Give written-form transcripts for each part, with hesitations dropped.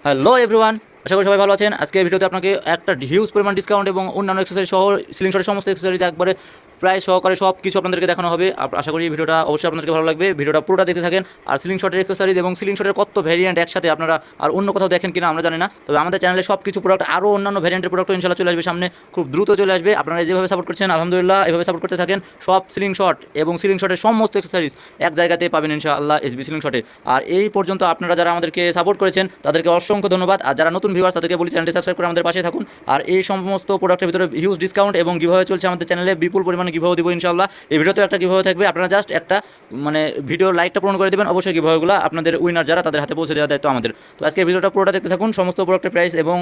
Hello everyone, আশা করি সবাই ভালো আছেন। আজকের ভিডিওতে আপনাকে একটা হিউজ পরিমাণ ডিসকাউন্ট এবং অন্যান্য এক্সেসরিজ সহ সিলিং শটের সমস্ত এক্সেসরিজ একবারে প্রায় সহকারে সব কিছু আপনাদেরকে দেখানো হবে। আশা করি ভিডিওটা অবশ্যই আপনাদেরকে ভালো লাগবে। ভিডিওটা পুরোটা দেখতে থাকেন। আর সিলিং শটের এক্সেসরিজ এবং সিলিং শটের কত ভ্যারিয়েন্ট একসাথে আপনারা আর অন্য কোথাও দেখেন কিনা আমরা জানি না, তবে আমাদের চ্যানেলে সব কিছু প্রোডাক্ট আরও অন্যান্য ভ্যারিয়েন্টের প্রোডাক্ট ইনশাল্লাহ চলে আসবে সামনে, খুব দ্রুত চলে আসবে। আপনারা যেভাবে সাপোর্ট করছেন আলহামদুলিল্লাহ এভাবে সাপোর্ট করতে থাকেন। সব সিলিং শট এবং সিলিং শটের সমস্ত এক্সেসরিজ এক জায়গাতে পাবেন ইনশাআল্লাহ এসবি সিলিং শটে। আর এই পর্যন্ত আপনারা যারা আমাদেরকে সাপোর্ট করেছেন তাদেরকে অসংখ্য ধন্যবাদ। আর যারা নতুন ভিউয়ার্স তাদেরকে বলি চ্যানেলটি সাবস্ক্রাইব করে আমাদের পাশে থাকুন। আর এই সমস্ত প্রোডাক্টের ভিতরে হিউজ ডিসকাউন্ট এবং গিভওয়ে চলছে আমাদের চ্যানেলে, বিপুল পরিমাণে গিভওয়ে দিব ইনশাআল্লাহ। এই ভিডিওতে একটা গিভওয়ে থাকবে, আপনারা জাস্ট একটা ভিডিও লাইকটা পূরণ করে দেবেন। অবশ্যই গিভওয়েগুলো আপনাদের উইনার যারা তাদের হাতে পৌঁছে দেওয়ার দায়িত্ব আমাদের। তো আজকে ভিডিওটা পুরোটা দেখতে থাকুন। সমস্ত প্রোডাক্টের প্রাইস এবং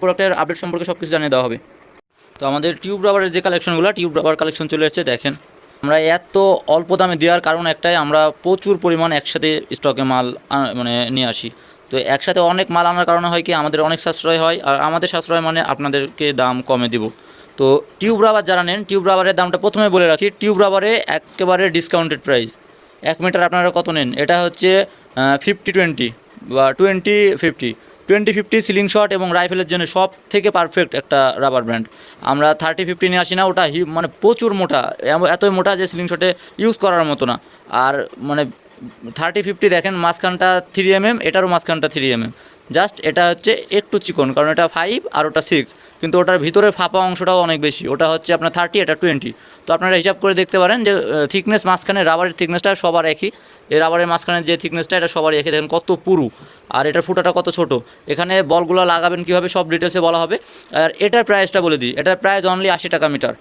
প্রোডাক্টের আপডেট সম্পর্কে সব কিছু জানিয়ে দেওয়া হবে। তো আমাদের টিউব রাবারের যে কালেকশনগুলো, টিউব রাবার কালেকশন চলে এসেছে। দেখেন আমরা এত অল্প দামে দেওয়ার কারণ একটাই, আমরা প্রচুর পরিমাণ একসাথে স্টকে মাল নিয়ে আসি। তো একসাথে অনেক মাল আনার কারণে হয় কি আমাদের অনেক সাশ্রয় হয়, আর আমাদের সাশ্রয় মানে আপনাদেরকে দাম কমে দিব। তো টিউব রাবার যারা নেন, টিউব রাবারের দামটা প্রথমে বলে রাখি। টিউব রাবারে একেবারে ডিসকাউন্টেড প্রাইস। 1 মিটার আপনারা কত নেন? এটা হচ্ছে 50-20 বা 20-50 20-50 সিলিং শট এবং রাইফেলের জন্য সব থেকে পারফেক্ট একটা রাবার ব্র্যান্ড। আমরা 30-50 নিয়ে আসি না, ওটা প্রচুর মোটা, এতই মোটা যে সিলিং শটে ইউজ করার মতো না। আর 30-50 দেখেন মাঝখানটা 3mm, এটারও মাঝখানটা 3mm, জাস্ট এটা হচ্ছে একটু চিকন, কারণ এটা 5 আর ওটা 6, কিন্তু ওটার ভিতরে ফাঁপা অংশটাও অনেক বেশি। ওটা হচ্ছে আপনার 30, এটা 20। তো আপনারা হিসাব করে দেখতে পারেন যে থিকনেস মাঝখানে রাবারের থিকনেসটা সবার একই। এই রাবারের মাঝখানের যে থিকনেসটা এটা সবারই একই, দেখেন কত পুরু, আর এটার ফুটাটা কত ছোট। এখানে বলগুলো লাগাবেন কীভাবে সব ডিটেলসে বলা হবে। আর এটার প্রাইসটা বলে দিই, এটার প্রাইস অনলি 80 টাকা মিটার।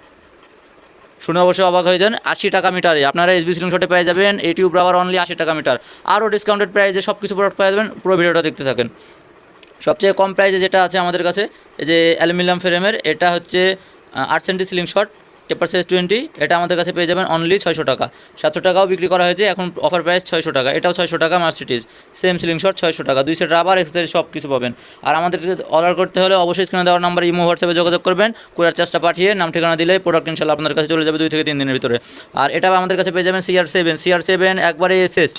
শুনে অবশ্যই অবাক হয়ে যান, 80 টাকা মিটারে আপনারা এসবি সিলিং শটে পেয়ে যাবেন এই টিউব রাবার অনলি 80 টাকা মিটার। আরও ডিসকাউন্টেড প্রাইসে সব কিছু প্রোডাক্ট পেয়ে যাবেন। পুরো ভিডিওটা দেখতে থাকেন। সবচেয়ে কম প্রাইসে যেটা আছে আমাদের কাছে, এই যে অ্যালুমিনিয়াম ফ্রেমের, এটা হচ্ছে 8 সেন্টি সিলিং শট, টেপার সাইজ 20, এটা আমাদের কাছে পেয়ে যাবেন অনলি 600 টাকা। 700 টাকাও বিক্রি করা হয়েছে, এখন অফার প্রাইস 600 টাকা। এটাও 600 টাকা, মার্সিডিজ সেম সিলিং শট 600 টাকা। 2 সেট রাবার এক্সেসরি সব কিছু পাবেন। আর আমাদেরকে অর্ডার করতে হলে অবশ্যই স্ক্রিনে দেওয়ার নাম্বার ইমো হোয়াটসঅ্যাপে যোগাযোগ করবেন। কুরিয়ার চার্জটা পাঠিয়ে নাম ঠিকানা দিলে প্রোডাক্ট ইনশাল্লাহ আপনাদের কাছে চলে যাবে 2 থেকে 3 দিনের ভিতরে। আর এটাও আমাদের কাছে পেয়ে যাবেন CR7 একবারে এসএস।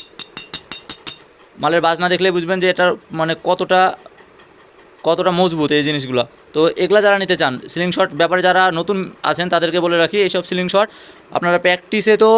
মালের বাজ না দেখলে বুঝবেন যে এটার কতটা মজবুত এই জিনিসগুলো। তো এগুলা যারা নিতে চান, সিলিং শট ব্যাপারে যারা নতুন আছেন তাদেরকে বলে রাখি, এইসব সিলিং শট আপনারা প্র্যাকটিসে তো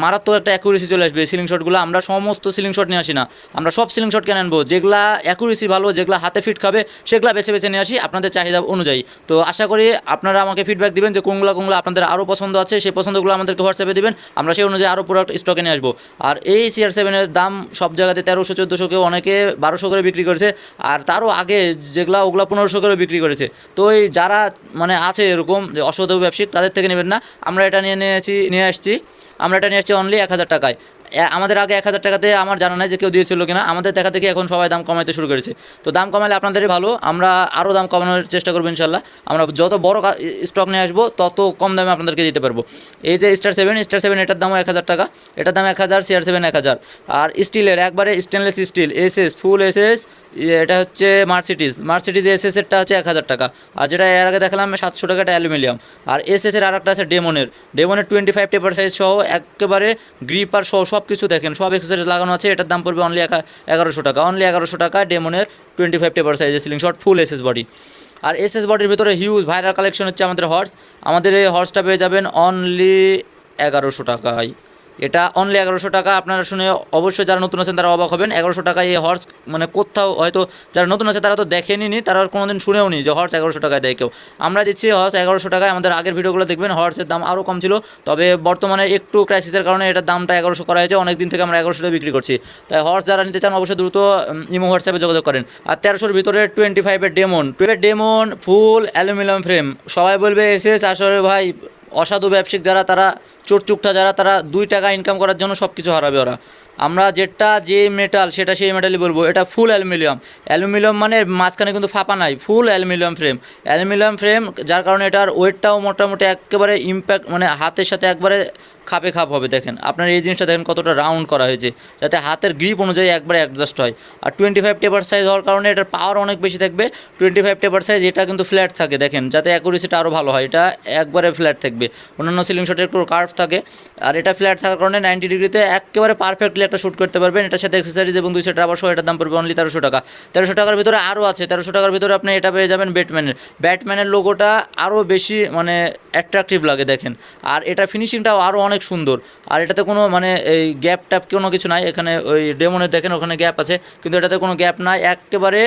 মারাত্মক একটা অ্যাকুরেসি চলে আসবে। সিলিং শটগুলো আমরা সমস্ত সিলিং শট নিয়ে আসি না, আমরা সব সিলিং শট কেন আনবো যেগুলা অ্যাকুরেসি ভালো, যেগুলো হাতে ফিট খাবে, সেগুলো বেছে বেছে নিয়ে আসি আপনাদের চাহিদা অনুযায়ী। তো আশা করি আপনারা আমাকে ফিডব্যাক দিবেন যে কোনগুলো আপনাদের আরও পছন্দ আছে, সেই পছন্দগুলো আমাদেরকে হোয়াটসঅ্যাপে দিবেন, আমরা সেই অনুযায়ী আরও প্রোডাক্ট স্টকে নিয়ে আসবো। আর এই CR7-এর দাম সব জায়গাতে 1300-1400, কেউ অনেকে 1200 করে বিক্রি করেছে, আর তারও আগে ওগুলো 1500 করে বিক্রি করেছে। তো এই যারা আছে এরকম যে অসাধু ব্যবসায়িক, তাদের থেকে নেবেন না। আমরা এটা নিয়ে আসছি অনলি 1000 টাকায়। আমাদের আগে 1000 টাকাতে আমার জানা নাই যে কেউ দিয়েছিল কিনা, আমাদের দেখা থেকে এখন সবাই দাম কমাইতে শুরু করেছে। তো দাম কমালে আপনাদেরই ভালো, আমরা আরও দাম কমানোর চেষ্টা করবো ইনশাল্লাহ। আমরা যত বড় স্টক নিয়ে আসবো তত কম দামে আপনাদেরকে দিতে পারবো। এই যে স্টার 7 এটার দামও 1000 টাকা, এটার দাম 1000, CR7 1000। আর স্টিলের একবারে স্টেনলেস স্টিল এসএস, ফুল এসএস, এটা হচ্ছে মার্সিডিজ এসএসেরটা হচ্ছে 1000 টাকা। আর যেটা এর আগে দেখালাম 700 টাকা, এটা অ্যালুমিনিয়াম। আর এসএসের আর একটা আছে ডেমনের 25 টেপার সাইজ সহ একেবারে গ্রিপার সহ সব কিছু দেখেন, সব এক্সেসরিজ লাগানো আছে। এটার দাম পড়বে অনলি 1100 টাকা, অনলি 1100 টাকা। ডেমনের 25 টেপার সাইজের sealing shot, full SS body. আর এসএস বডির ভিতরে হিউজ ভাইরাল কালেকশন হচ্ছে আমাদের হর্স। আমাদের এই হর্সটা পেয়ে যাবেন অনলি 1100 টাকায়। এটা অনলি 1100 টাকা। আপনারা শুনে অবশ্যই যারা নতুন আছেন তারা অবাক হবেন, 1100 টাকায় এই হর্স কোথাও হয়তো যারা নতুন আছে তারা তো দেখেনি, তারা কোনোদিন শুনেও নি যে হর্স 1100 টাকায় দেয় কেউ। আমরা দিচ্ছি হর্স 1100 টাকায়। আমাদের আগের ভিডিওগুলো দেখবেন, হর্সের দাম আরও কম ছিল, তবে বর্তমানে একটু ক্রাইসিসের কারণে এটার দামটা 1100 করা হয়েছে। অনেক দিন থেকে আমরা 1100 টাকা বিক্রি করছি। তাই হর্স যারা নিতে চান অবশ্যই দ্রুত ইমো হোয়াটসঅ্যাপে যোগাযোগ করেন। আর 1300-র ভিতরে 25-এর ডেমন ফুল অ্যালুমিনিয়াম ফ্রেম। সবাই বলবে এসএস, আসলে ভাই অসাধু ব্যবসায়িক যারা, তারা চোরচুকটা যারা, তারা 2 টাকা ইনকাম করার জন্য সব কিছু হারাবে ওরা। আমরা যে মেটাল সেটা সেই মেটালই বলবো। এটা ফুল অ্যালুমিনিয়াম মানে মাঝখানে কিন্তু ফাঁপা নাই, ফুল অ্যালুমিনিয়াম ফ্রেম, যার কারণে এটার ওয়েটটাও মোটামুটি একেবারে ইম্প্যাক্ট, হাতের সাথে একবারে খাপে খাপ হবে। দেখেন আপনার এই জিনিসটা দেখেন কতটা রাউন্ড করা হয়েছে, যাতে হাতের গ্রিপ অনুযায়ী একবারে অ্যাডজাস্ট হয়। আর 25 টেপার সাইজ হওয়ার কারণে এটার পাওয়ার অনেক বেশি থাকবে। 25 টেপার সাইজ, এটা কিন্তু ফ্ল্যাট থাকে দেখেন, যাতে অ্যাকুরেসিটা আরও ভালো হয়। এটা একবারে ফ্ল্যাট থাকবে, অন্যান্য সিলিং শটের একটু কার্ভ থাকে, আর এটা ফ্ল্যাট থাকার কারণে 90 ডিগ্রিতে একেবারে পারফেক্টলি একটা শ্যুট করতে পারবেন। এটার সাথে অ্যাক্সেসরিজ এবং 2 সেট রাবার সহ এটার দাম পড়বে অনলি 1300 টাকা। 1300 টাকার ভিতরে আরও আছে, 1300 টাকার ভিতরে আপনি এটা পেয়ে যাবেন ব্যাটম্যানের লোগোটা আরও বেশি মানে অ্যাট্রাকটিভ লাগে দেখেন। আর এটা ফিনিশিংটাও আরও অনেক সুন্দর। আর এটাতে কোনো মানে এই গ্যাপ ট্যাপ কোনো কিছু নাই, এখানে ওই ডেমনের দেখেন ওখানে গ্যাপ আছে, কিন্তু এটাতে কোনো গ্যাপ নাই, একেবারে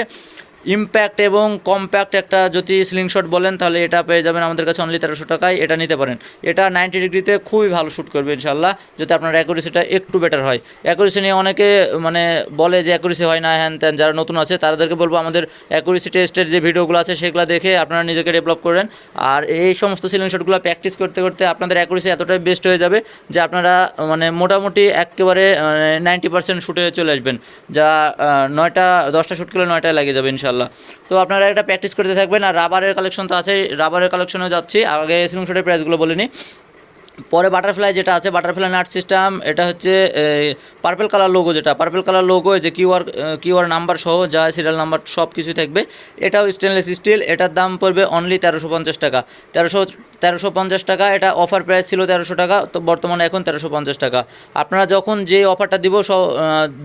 ইম্প্যাক্ট এবং কম্প্যাক্ট একটা যদি স্লিংশট বলেন তাহলে এটা পেয়ে যাবেন আমাদের কাছে অনলি 1300 টাকায়। এটা নিতে পারেন, এটা 90 ডিগ্রিতে খুবই ভালো শ্যুট করবে ইনশাল্লাহ, যদি আপনার অ্যাকুরেসিটা একটু বেটার হয়। অ্যাকুরেসি নিয়ে অনেকে মানে বলে যে অ্যাকুরেসি হয় না হ্যান ত্যান, যারা নতুন আছে তাদেরকে বলবো আমাদের অ্যাকুরেসি টেস্টের যে ভিডিওগুলো আছে সেগুলো দেখে আপনারা নিজেকে ডেভেলপ করেন। আর এই সমস্ত সিলিংশটগুলো প্র্যাকটিস করতে করতে আপনাদের অ্যাকুরেসি এতটাই বেস্ট হয়ে যাবে যে আপনারা মানে মোটামুটি একেবারে 90% শ্যুটে চলে আসবেন, যা 9টা 10টা শ্যুট করলে 9টায় লাগে যাবে ইনশাল্লাহ। তো আপনারা এটা প্র্যাকটিস করতে থাকবেন। আর রাবারের কালেকশন তো আছে, রাবারের কালেকশনে যাচ্ছি, আগে স্লিংশটের প্রাইসগুলো বলে নিই। পরে বাটারফ্লাই যেটা আছে, বাটারফ্লাই নাট সিস্টেম, এটা হচ্ছে পার্পল কালার লোগো, যেটা পার্পল কালার লোগো যে কিউআর নাম্বার সহ যা সিরিয়াল নাম্বার সব কিছুই থাকবে। এটাও স্টেনলেস স্টিল, এটার দাম পড়বে অনলি 1350 টাকা। 1350 টাকা, এটা অফার প্রাইস ছিল 1300 টাকা, তো বর্তমানে এখন 1350 টাকা। আপনারা যখন যে অফারটা দিব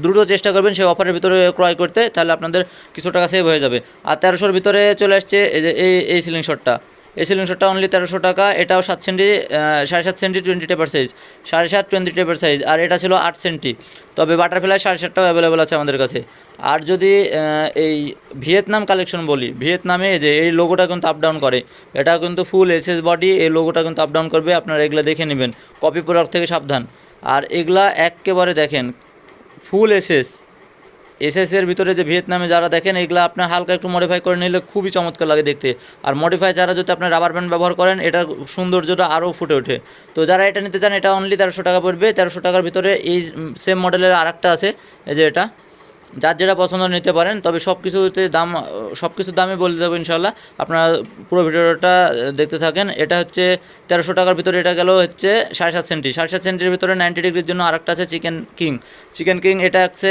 দ্রুত চেষ্টা করবেন সেই অফারের ভিতরে ক্রয় করতে, তাহলে আপনাদের কিছু টাকা সেভ হয়ে যাবে। আর 1300-র ভিতরে চলে আসছে এই সিলিং শটটা, এই সিলিং শটটা অনলি 1300 টাকা। এটাও 7 সেন্টি 7.5 সেন্টি 20 টেপার সাইজ, 7.5 20 টেপার সাইজ, আর এটা ছিল 8 সেন্টি। তবে বাটারফ্লাই 7.5টাও অ্যাভেলেবেল আছে আমাদের কাছে। আর যদি এই ভিয়েতনাম কালেকশন বলি, ভিয়েতনামে যে এই লোগোটা কিন্তু আপ ডাউন করে, এটা কিন্তু ফুল এসএস বডি, এই লোগোটা কিন্তু আপ ডাউন করবে, আপনারা এগুলো দেখে নেবেন, কপি প্রোডাক্ট থেকে সাবধান। আর এগুলা একেবারে দেখেন ফুল এসএসের ভিতরে যে ভিয়েতনামে যারা দেখেন এগুলো আপনার হালকা একটু মডিফাই করে নিলে খুবই চমৎকার লাগে দেখতে। আর মডিফাই যারা যদি আপনার রাবার ব্যান্ড ব্যবহার করেন, এটার সৌন্দর্যটা আরও ফুটে ওঠে। তো যারা এটা নিতে চান, এটা অনলি 1300 টাকা পড়বে। 1300 টাকার ভিতরে এই সেম মডেলের আরেকটা আছে, এই যে এটা, যার যেটা পছন্দ নিতে পারেন। তবে সব কিছুতে দাম, সব কিছুর দামই বলে দেবো ইনশাল্লাহ, আপনারা পুরো ভিডিওটা দেখতে থাকেন। এটা হচ্ছে 1300 টাকার ভিতরে, এটা গেল হচ্ছে 7.5 সেন্টি। 7.5 সেন্টির ভিতরে 90 ডিগ্রির জন্য আরেকটা আছে চিকেন কিং, এটা হচ্ছে।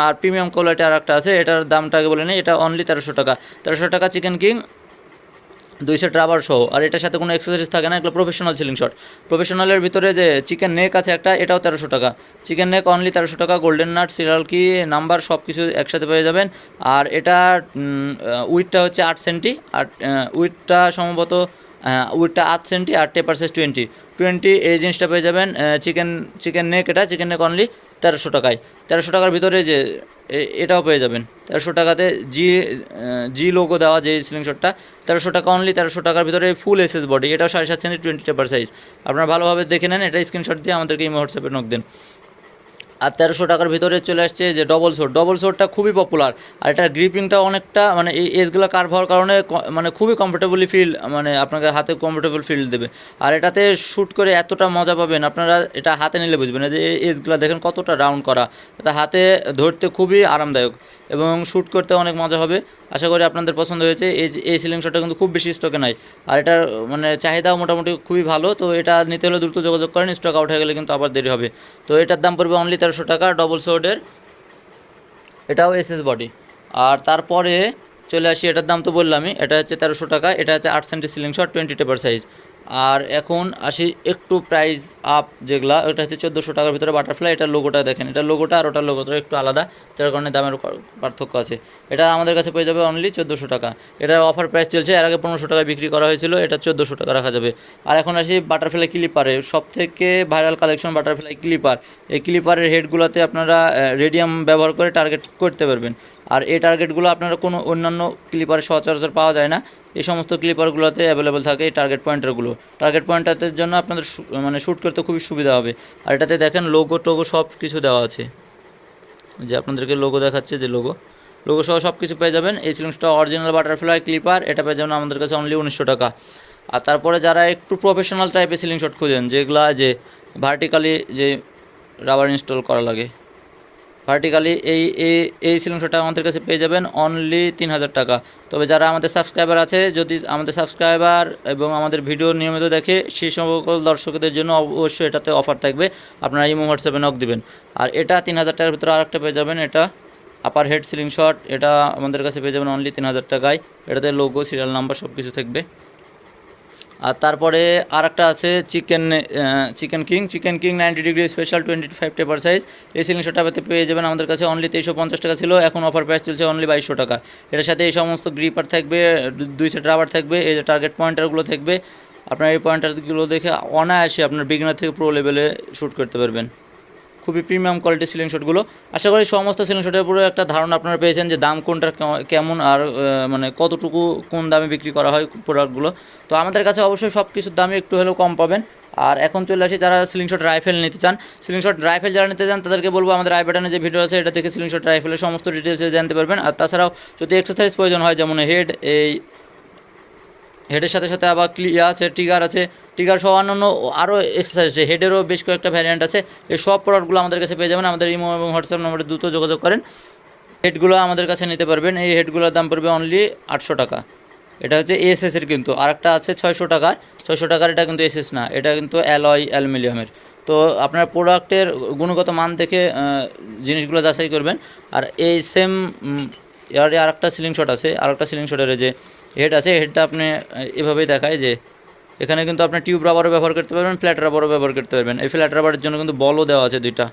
আর প্রিমিয়াম কোয়ালিটি আরেকটা আছে, এটার দামটা আগে বলে নিই, এটা অনলি 1300 টাকা। 1300 টাকা চিকেন কিং, 2 সেট রাবার সহ। আর এটার সাথে কোনো এক্সেসরিজ থাকে না, এগুলো প্রফেশনাল সিলিং শট। প্রফেশনালের ভিতরে যে চিকেন নেক আছে একটা, এটাও 1300 টাকা। চিকেন নেক অনলি 1300 টাকা, গোল্ডেন নাট সিরিয়াল কি নাম্বার সব কিছু একসাথে পেয়ে যাবেন। আর এটা উইথটা হচ্ছে 8 সেন্টি, আর উইথটা সম্ভবত উইথটা 8 সেন্টি, আর টেপার সাইজ 20 এই জিনিসটা পেয়ে যাবেন। চিকেন নেক, এটা চিকেন নেক অনলি 1300 টাকায়। 1300 টাকার ভিতরে যে এটাও পেয়ে যাবেন 1300 টাকাতে, জি লোগো দেওয়া যে সিলিং শটটা, 1300 টাকা অনলি। 1300 টাকার ভিতরে ফুল এসএস বডি, এটাও 7.5 সেন্টি 20 টেপার সাইজ। আপনারা ভালোভাবে দেখে নেন, এটা স্ক্রিনশট দিয়ে আমাদেরকে ইমো হোয়াটসঅ্যাপে নক দেন। আর 1300 টাকার ভিতরে চলে আসছে যে ডবল সোর্টটা খুবই পপুলার। আর এটার গ্রিপিংটা অনেকটা মানে এই এজগুলো কার্ভ হওয়ার কারণে মানে খুবই কমফোর্টেবলি মানে আপনাকে হাতে কমফোর্টেবল ফিল দেবে। আর এটাতে শ্যুট করে এতটা মজা পাবেন, আপনারা এটা হাতে নিলে বুঝবেন যে এই এজগুলো দেখেন কতটা রাউন্ড করা, এটা হাতে ধরতে খুবই আরামদায়ক এবং শ্যুট করতে অনেক মজা হবে। আশা করি আপনাদের পছন্দ হয়েছে। এই সিলিং শটটা কিন্তু খুব বেশি স্টকে নাই, আর এটার মানে চাহিদাও মোটামুটি খুবই ভালো। তো এটা নিতে হলে দ্রুত যোগাযোগ করেন, স্টক আউট হয়ে গেলে কিন্তু আবার দেরি হবে। তো এটার দাম পড়বে অনলি 1300 টাকা, ডবল সোর্ডের, এটাও এসএস বডি। আর তারপরে চলে আসি, এটার দাম তো বললামই, এটা হচ্ছে 1300 টাকা। এটা হচ্ছে 8 সেন্টি সিলিং শট 20 টেপার সাইজ। আর এখন আসি একটু প্রাইস আপ যেগুলা, ওটা হচ্ছে 1400 টাকার ভিতরে বাটারফ্লাই। এটার লোগোটা দেখেন, এটার লোগোটা আর ওটার লোগোটা একটু আলাদা, যার কারণে দামের পার্থক্য আছে। এটা আমাদের কাছে পেয়ে যাবে অনলি 1400 টাকা। এটার অফার প্রাইস চলছে, এর আগে 1500 টাকায় বিক্রি করা হয়েছিল, এটা 1400 টাকা রাখা যাবে। আর এখন আসি বাটারফ্লাই ক্লিপারে, সব থেকে ভাইরাল কালেকশন বাটারফ্লাই ক্লিপার। এই ক্লিপারের হেডগুলোতে আপনারা রেডিয়াম ব্যবহার করে টার্গেট করতে পারবেন। আর এই টার্গেটগুলো আপনারা কোনো অন্যান্য ক্লিপারে সচরাচর পাওয়া যায় না, এই সমস্ত ক্লিপারগুলোতে অ্যাভেলেবেল থাকে এই টার্গেট পয়েন্টারের জন্য আপনাদের মানে শ্যুট করতে খুবই সুবিধা হবে। আর এটাতে দেখেন লোগো টোগো সব কিছু দেওয়া আছে, যে আপনাদেরকে লোগো দেখাচ্ছে, যে লোগো সহ সব কিছু পেয়ে যাবেন। এই সিলিংসটা অরিজিনাল বাটারফ্লাই ক্লিপার, এটা পেয়ে যাবেন আমাদের কাছে অনলি 1900 টাকা। আর তারপরে যারা একটু প্রফেশনাল টাইপের সিলিং শট খুঁজেন, যেগুলা যে ভার্টিক্যালি যে রাবার ইনস্টল করা লাগে, ভার্টিক্যালি এই সিলিং শটটা আমাদের কাছে পেয়ে যাবেন অনলি 3000 টাকা। তবে যারা আমাদের সাবস্ক্রাইবার আছে, যদি আমাদের সাবস্ক্রাইবার এবং আমাদের ভিডিও নিয়মিত দেখে, সেই সকল দর্শকদের জন্য অবশ্যই এটাতে অফার থাকবে। আপনারা ইমো হোয়াটসঅ্যাপে নক দিবেন। আর এটা 3000 টাকার ভিতরে আরেকটা পেয়ে যাবেন, এটা আপার হেড সিলিং শট, এটা আমাদের কাছে পেয়ে যাবেন অনলি 3000 টাকায়। এটাতে লোগো, সিরিয়াল নাম্বার সব কিছু থাকবে। আর তারপরে আর একটা আছে চিকেন কিং 90 ডিগ্রি স্পেশাল 25 টেপার সাইজ। এই সিলিং শটটা পেয়ে যাবেন আমাদের কাছে অনলি 2350 টাকা ছিল, এখন অফার প্রাইস চলছে অনলি 2200 টাকা। এটার সাথে এই সমস্ত গ্রিপার থাকবে, 2 সেট রাবার থাকবে, এই যে টার্গেট পয়েন্টারগুলো থাকবে। আপনার এই পয়েন্টারগুলো দেখে অনায়াসে আপনার বিগিনার থেকে প্রো লেভেলে শ্যুট করতে পারবেন। খুবই প্রিমিয়াম কোয়ালিটির সিলিং শটগুলো। আশা করি সমস্ত সিলিং শটের পুরো একটা ধারণা আপনারা পেয়েছেন যে দাম কোনটা কেমন, আর মানে কতটুকু কোন দামে বিক্রি করা হয় প্রোডাক্টগুলো। তো আমাদের কাছে অবশ্যই সব কিছুর দামে একটু হলেও কম পাবেন। আর এখন চলে আসি যারা সিলিং শট রাইফেল নিতে চান। সিলিং শট রাইফেল যারা নিতে চান তাদেরকে বলবো আমাদের আই বাটনে যে ভিডিও আছে এটা থেকে সিলিং শট রাইফেলের সমস্ত ডিটেলসে জানতে পারবেন। আর তাছাড়াও যদি এক্সারসাইজ প্রয়োজন হয়, যেমন হেডের সাথে সাথে আবার আছে, টিগার আছে, টিগার সহ অন্যান্য আরও এক্সারসাইজ আছে, হেডেরও বেশ কয়েকটা ভ্যারিয়েন্ট আছে। এই সব প্রোডাক্টগুলো আমাদের কাছে পেয়ে যাবেন। আমাদের ইমো এবং হোয়াটসঅ্যাপ নম্বরে দ্রুত যোগাযোগ করেন, হেডগুলো আমাদের কাছে নিতে পারবেন। এই হেডগুলোর দাম পড়বে অনলি 800 টাকা। এটা হচ্ছে এসএসের, কিন্তু আরেকটা আছে 600 টাকার। 600 টাকার এটা কিন্তু এসএস না, এটা কিন্তু অ্যালুমিনিয়ামের। তো আপনার প্রোডাক্টের গুণগত মান দেখে জিনিসগুলো যাচাই করবেন। আর এই সেম এর আরেকটা সিলিং শট আছে, আরেকটা সিলিং শটের যে হেড আছে, হেডটা আপনি এভাবেই দেখায় যে এখানে কিন্তু আপনি টিউব রাবারও ব্যবহার করতে পারবেন, ফ্ল্যাট রাবারও ব্যবহার করতে পারবেন। এই ফ্ল্যাট রাবারের জন্য কিন্তু বলও দেওয়া আছে 2টা।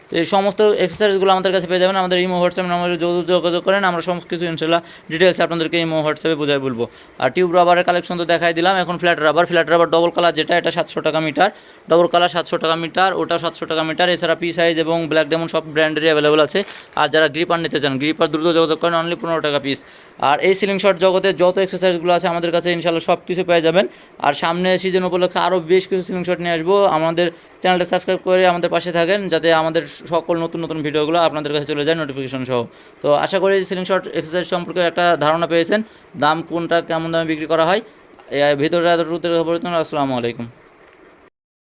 তো এই সমস্ত এক্সারসাইজগুলো আমাদের কাছে পেয়ে যাবেন। আমাদের ইমো হোয়াটসঅ্যাপ নম্বরে যোগাযোগ করেন, আমরা সমস্ত কিছু ইনশাল্লাহ ডিটেলস আপনাদেরকে ইমো হোয়াটসঅ্যাপে বোঝাই বলবো। আর টিউব রাবারের কালেকশন তো দেখাই দিলাম, এখন ফ্ল্যাট রাবার ডবল কালার যেটা, এটা 700 টাকা মিটার। ডবল কালার 700 টাকা মিটার, ওটা 700 টাকা মিটার। এছাড়া পি সাইজ এবং ব্ল্যাক ডেমন সব ব্র্যান্ডেরই অ্যাভেলেবল আছে। আর যারা গ্রিপার নিতে চান, গ্রিপার দ্রুত যোগাযোগ করেন, অনলি 15 টাকা পিস। আর এই সিলিং শট জগতে যত এক্সারসাইজগুলো আছে আমাদের কাছে ইনশাল্লাহ সব কিছু পেয়ে যাবেন। আর সামনে সিজন উপলক্ষে আরও বেশ কিছু সিলিং শট নিয়ে আসবো। আমাদের চ্যানেলটা সাবস্ক্রাইব করে আমাদের পাশে থাকেন, যাতে আমাদের সকল নতুন নতুন ভিডিওগুলো আপনাদের কাছে চলে যায় নোটিফিকেশন সহ। তো আশা করি সিলিং শট এক্সারসাইজ সম্পর্কে একটা ধারণা পেয়েছেন, দাম কোনটা কেমন দামে বিক্রি করা হয়। ভিতরে আসসালামু আলাইকুম।